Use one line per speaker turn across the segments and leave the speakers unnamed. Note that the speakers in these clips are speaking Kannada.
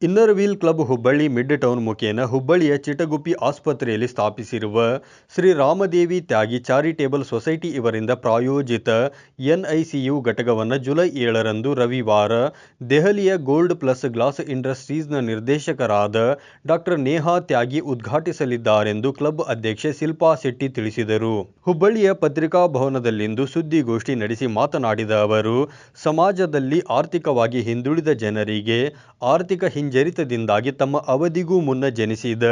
Inner wheel club Hubballi mid town ಮುಖೇನ ಹುಬ್ಬಳ್ಳಿಯ ಚಿಟಗುಪ್ಪಿ ಆಸ್ಪತ್ರೆಯಲ್ಲಿ ಸ್ಥಾಪಿಸಿರುವ ಶ್ರೀ ರಾಮದೇವಿ ತ್ಯಾಗಿ ಚಾರಿಟೇಬಲ್ ಸೊಸೈಟಿ ಇವರಿಂದ ಪ್ರಾಯೋಜಿತ ಎನ್ಐಸಿಯು ಘಟಕವನ್ನು ಜುಲೈ 7ರಂದು ರವಿವಾರ ದೆಹಲಿಯ ಗೋಲ್ಡ್ ಪ್ಲಸ್ ಗ್ಲಾಸ್ ಇಂಡಸ್ಟ್ರೀಸ್ನ ನಿರ್ದೇಶಕರಾದ ಡಾಕ್ಟರ್ ನೇಹಾ ತ್ಯಾಗಿ ಉದ್ಘಾಟಿಸಲಿದ್ದಾರೆಂದು ಕ್ಲಬ್ ಅಧ್ಯಕ್ಷೆ ಶಿಲ್ಪಾ ಶೆಟ್ಟಿ ತಿಳಿಸಿದರು. ಹುಬ್ಬಳ್ಳಿಯ ಪತ್ರಿಕಾ ಭವನದಲ್ಲಿಂದು ಸುದ್ದಿಗೋಷ್ಠಿ ನಡೆಸಿ ಮಾತನಾಡಿದ ಅವರು, ಸಮಾಜದಲ್ಲಿ ಆರ್ಥಿಕವಾಗಿ ಹಿಂದುಳಿದ ಜನರಿಗೆ ಆರ್ಥಿಕ ಹಿಂಜರಿತದಿಂದಾಗಿ ತಮ್ಮ ಅವಧಿಗೂ ಮುನ್ನ ಜನಿಸಿದ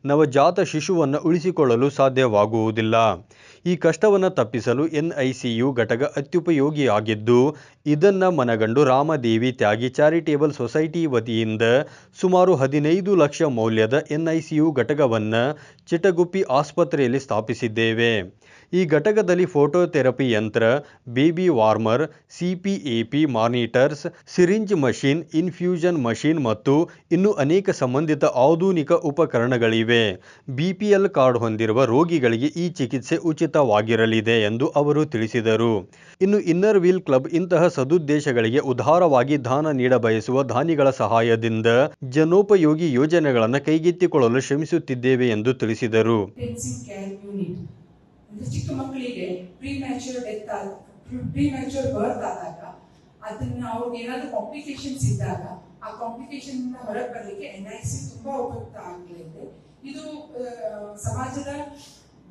ನವಜಾತ ಶಿಶುವನ್ನು ಉಳಿಸಿಕೊಳ್ಳಲು ಸಾಧ್ಯವಾಗುವುದಿಲ್ಲ. ಈ ಕಷ್ಟವನ್ನು ತಪ್ಪಿಸಲು ಎನ್ಐಸಿಯು ಘಟಕ ಅತ್ಯುಪಯೋಗಿಯಾಗಿದ್ದು, ಇದನ್ನು ಮನಗಂಡು ರಾಮದೇವಿ ತ್ಯಾಗಿ ಚಾರಿಟೇಬಲ್ ಸೊಸೈಟಿ ವತಿಯಿಂದ ಸುಮಾರು 15 ಲಕ್ಷ ಮೌಲ್ಯದ ಎನ್ಐಸಿಯು ಘಟಕವನ್ನು ಚಿಟಗುಪ್ಪಿ ಆಸ್ಪತ್ರೆಯಲ್ಲಿ ಸ್ಥಾಪಿಸಿದ್ದೇವೆ. ಈ ಘಟಕದಲ್ಲಿ ಫೋಟೋಥೆರಪಿ ಯಂತ್ರ, baby warmer, CPAP monitors, syringe machine, infusion machine ಮತ್ತು ಇನ್ನೂ ಅನೇಕ ಸಂಬಂಧಿತ ಆಧುನಿಕ ಉಪಕರಣಗಳಿವೆ. ಬಿಪಿಎಲ್ ಕಾರ್ಡ್ ಹೊಂದಿರುವ ರೋಗಿಗಳಿಗೆ ಈ ಚಿಕಿತ್ಸೆ ಉಚಿತವಾಗಿರಲಿದೆ ಎಂದು ಅವರು ತಿಳಿಸಿದರು. ಇನ್ನು ಇನ್ನರ್ ವೀಲ್ ಕ್ಲಬ್ ಇಂತಹ ಸದುದ್ದೇಶಗಳಿಗೆ ಉದಾರವಾಗಿ ದಾನ ನೀಡಬಯಸುವ ದಾನಿಗಳ ಸಹಾಯದಿಂದ ಜನೋಪಯೋಗಿ ಯೋಜನೆಗಳನ್ನು ಕೈಗೆತ್ತಿಕೊಳ್ಳಲು ಶ್ರಮಿಸುತ್ತಿದ್ದೇವೆ ಎಂದು ತಿಳಿಸಿದರು.
ಚಿಕ್ಕ ಮಕ್ಕಳಿಗೆ ಪ್ರೀಮ್ಯಾಚೂರ್ ಬರ್ತ್ ಆದಾಗ ಅದನ್ನ ಅವ್ರಿಗೆ ಏನಾದರೂ ಕಾಂಪ್ಲಿಕೇಶನ್ಸ್ ಇದ್ದಾಗ ಆ ಕಾಂಪ್ಲಿಕೇಶನ್ ಹೊರಗೆ ಬರಲಿಕ್ಕೆ ಎನ್ಐಸಿ ತುಂಬಾ ಉಪಯುಕ್ತ ಆಗಲಿದೆ. ಇದು ಸಮಾಜದ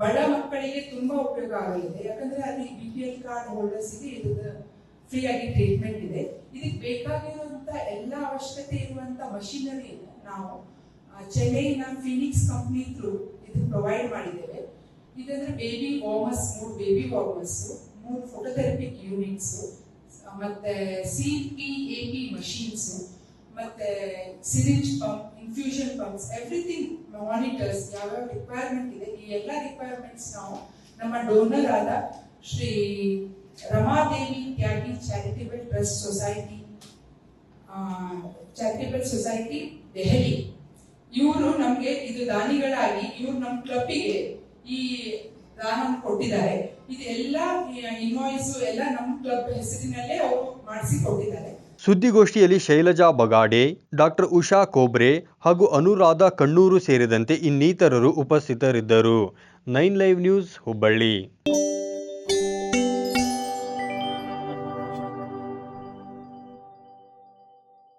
ಬಡ ಮಕ್ಕಳಿಗೆ ತುಂಬಾ ಉಪಯೋಗ ಆಗಲಿದೆ. ಯಾಕಂದ್ರೆ ಅಲ್ಲಿ ಬಿಪಿಎಲ್ ಕಾರ್ಡ್ ಹೋಲ್ಡರ್ಸ್ಗೆ ಇದು ಫ್ರೀ ಆಗಿ ಟ್ರೀಟ್ಮೆಂಟ್ ಇದೆ. ಇದಕ್ಕೆ ಬೇಕಾಗಿರುವಂತ ಎಲ್ಲ ಅವಶ್ಯಕತೆ ಇರುವಂತ ಮಷಿನರಿ ನಾವು ಚೆನ್ನೈನ ಫಿನಿಕ್ಸ್ ಕಂಪ್ನಿ ಥ್ರೂ ಇದು ಪ್ರೊವೈಡ್ ಮಾಡಿದ್ದೇವೆ. ಇದಂದ್ರೆ baby warmers, 3 baby warmers, 3 phototherapic units, ಮತ್ತೆ ಸಿಪಿಎಪಿ ಮಷೀನ್ಸ್, ಮತ್ತೆ syringe pump, infusion pumps, everything, monitors, ಯಾವ್ಯಾವ ರಿಕ್ವೈರ್ಮೆಂಟ್ ಇದೆ ಈ ಎಲ್ಲ ರಿಕ್ವೈರ್ಮೆಂಟ್ಸ್ ನಾವು ನಮ್ಮ ಡೋನರ್ ಆದ Shri Ramadevi Tyagi charitable trust society Delhi ಇವರು ನಮ್ಗೆ ಇದು ದಾನಿಗಳಾಗಿ ಇವರು ನಮ್ಮ ಕ್ಲಬ್ಬಿಗೆ ಈ ದಾನ ಕೊಟ್ಟಿದ್ದಾರೆ. ಇದೆಲ್ಲ ಇನ್ವಾಯ್ಸ್ ಎಲ್ಲ ನಮ್ಮ ಕ್ಲಬ್ ಹೆಸರಿನಲ್ಲೇ ಅವರು ಮಾಡಿಸಿ ಕೊಟ್ಟಿದ್ದಾರೆ.
ಸುದ್ದಿಗೋಷ್ಠಿಯಲ್ಲಿ ಶೈಲಜಾ ಬಗಾಡೆ, ಡಾಕ್ಟರ್ ಉಷಾ ಕೋಬ್ರೆ ಹಾಗೂ ಅನುರಾಧ ಕಣ್ಣೂರು ಸೇರಿದಂತೆ ಇನ್ನಿತರರು ಉಪಸ್ಥಿತರಿದ್ದರು. 9 ಲೈವ್ ನ್ಯೂಸ್ ಹುಬ್ಬಳ್ಳಿ.